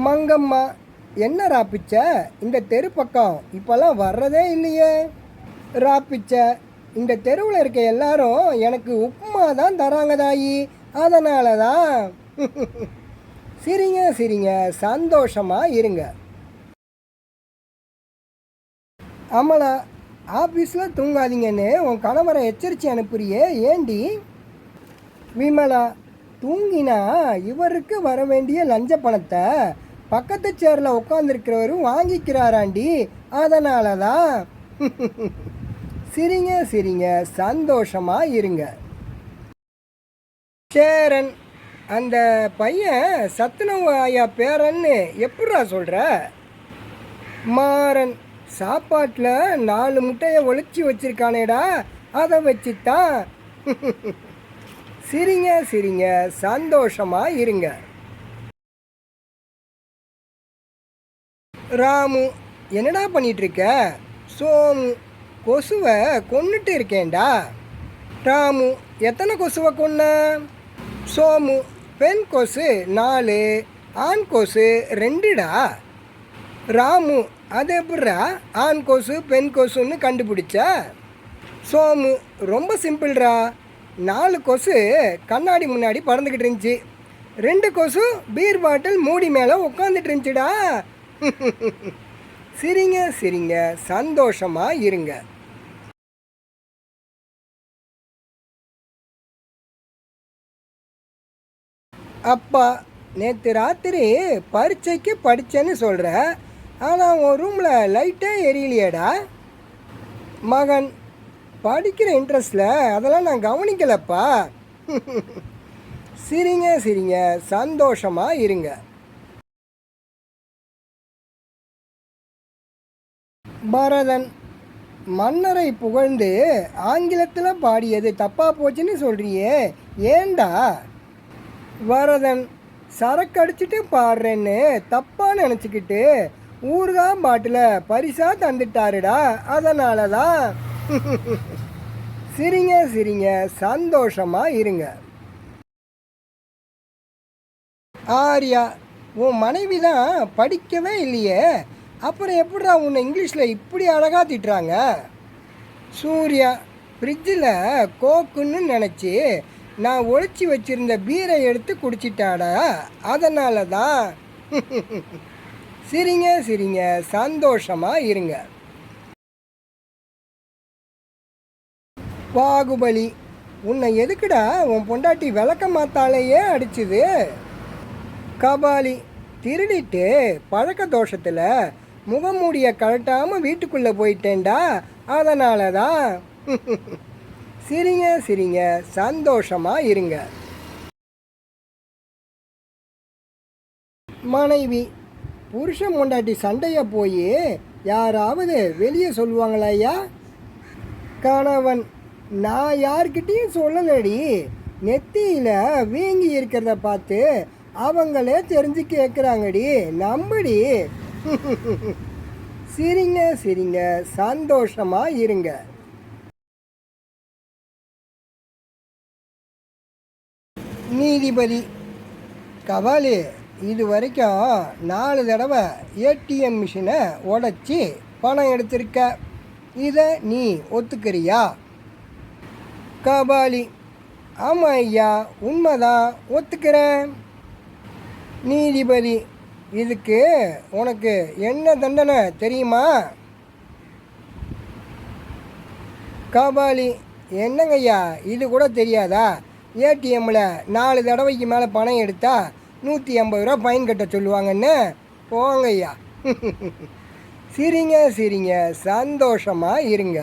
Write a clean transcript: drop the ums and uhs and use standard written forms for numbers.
மங்கம்மா, என்ன ராப்பிச்ச, இந்த தெரு பக்கம் இப்போல்லாம் வர்றதே இல்லையே. ராப்பிச்ச, இந்த தெருவில் இருக்க எல்லாரும் எனக்கு உப்புமா தான் தராங்க தாயி, அதனால தான். சிரிங்க சிரிங்க, சந்தோஷமாக இருங்க. அமலா, ஆஃபீஸில் தூங்காதீங்கன்னு உன் கணவரை எச்சரித்து அனுப்புறியே, ஏண்டி? விமலா, தூங்கினா இவருக்கு வர வேண்டிய லஞ்ச பணத்தை பக்கத்து சேரில் உட்காந்துருக்கிறவரும் வாங்கிக்கிறாராண்டி, அதனால தான். சிரிங்க சிரிங்க, சந்தோஷமாக இருங்க. சேரன், அந்த பையன் சத்துணவு ஆயா பேரன்னு எப்படா சொல்கிற? மாறன், சாப்பாட்டில் 4 முட்டையை ஒழிச்சு வச்சிருக்கானேடா, அதை வச்சுத்தான். சிரிங்க சிரிங்க, சந்தோஷமாக இருங்க. ராமு, என்னடா பண்ணிகிட்ருக்க? சோமு, கொசுவை கொன்னுட்டு இருக்கேன்டா. ராமு, எத்தனை கொசுவை கொன்ன? சோமு, பெண் கொசு 4, ஆண் கொசு 2டா. ராமு, அது எப்படிரா ஆண் கொசு பெண் கொசுன்னு கண்டுபிடிச்ச? சோமு, ரொம்ப சிம்பிள்ரா. 4 கொசு கண்ணாடி முன்னாடி பறந்துக்கிட்டு இருந்துச்சு, 2 கொசு பீர் பாட்டில் மூடி மேலே உட்காந்துட்டு இருந்துச்சுடா. சிரிங்க சிரிங்க, சந்தோஷமாக இருங்க. அப்பா, நேற்று ராத்திரி பரீட்சைக்கு படித்தேன்னு சொல்கிற, ஆனால் உன் ரூமில் லைட்டே எரியலையேடா. மகன், படிக்கிற இன்ட்ரெஸ்டில் அதெல்லாம் நான் கவனிக்கலப்பா. சிரிங்க சிரிங்க, சந்தோஷமாக இருங்க. பரதன், மன்னரை புகழ்ந்து ஆங்கிலத்தில் பாடியது தப்பாக போச்சுன்னு சொல்கிறியே, ஏண்டா? வரதன், சரக்கு அடிச்சுட்டு பாடுறேன்னு தப்பாக நினச்சிக்கிட்டு ஊறுகாய் பாட்டில் பரிசாக தந்துட்டாருடா, அதனால தான். சிரிங்க சிரிங்க, சந்தோஷமாக இருங்க. ஆர்யா, உன் மனைவி தான் படிக்கவே இல்லையே, அப்புறம் எப்படிடா உன்னை இங்கிலீஷில் இப்படி அழகாக திட்டுறாங்க? சூர்யா, ஃப்ரிட்ஜில் கோக்குன்னு நினச்சி நான் ஒழிச்சு வச்சிருந்த பீரை எடுத்து குடிச்சிட்டாடா, அதனால தான். சிரிங்க சிரிங்க, சந்தோஷமாக இருங்க. பாகுபலி, உன்னை எதுக்குடா உன் பொண்டாட்டி விளக்க மாத்தாலேயே அடிச்சுது? கபாலி, திருடிட்டு பழக்க தோஷத்தில் முகமூடியை கழட்டாமல் வீட்டுக்குள்ளே போயிட்டேன்டா, அதனால தான். சிரிங்க சிரிங்க, சந்தோஷமாக இருங்க. மனைவி, புருஷன் பொண்டாட்டி சண்டையை போய் யாராவது வெளியே சொல்லுவாங்களா ஐயா? கணவன், நான் யார்கிட்டையும் சொல்லலடி, நெத்தியில் வீங்கி இருக்கிறத பார்த்து அவங்களே தெரிஞ்சு கேட்குறாங்கடி, நம்படி. சிரிங்க சிரிங்க, சந்தோஷமாக இருங்க. நீதிபதி, கபாலி, இது வரைக்கும் 4 தடவை ஏடிஎம் மிஷினை உடச்சி பணம் எடுத்திருக்க, இதை நீ ஒத்துக்கிறியா? கபாலி, ஆமாம் ஐயா, உண்மைதான், ஒத்துக்கிறேன். நீதிபதி, இதுக்கு உனக்கு என்ன தண்டனை தெரியுமா? கபாலி, என்னங்கய்யா, இது கூட தெரியாதா? ஏடிஎம்மில் 4 தடவைக்கு மேலே பணம் எடுத்தால் 180 ரூபா ஃபைன் கட்ட சொல்லுவாங்கன்னு. போங்கய்யா. சிரிங்க சிரிங்க, சந்தோஷமாக இருங்க.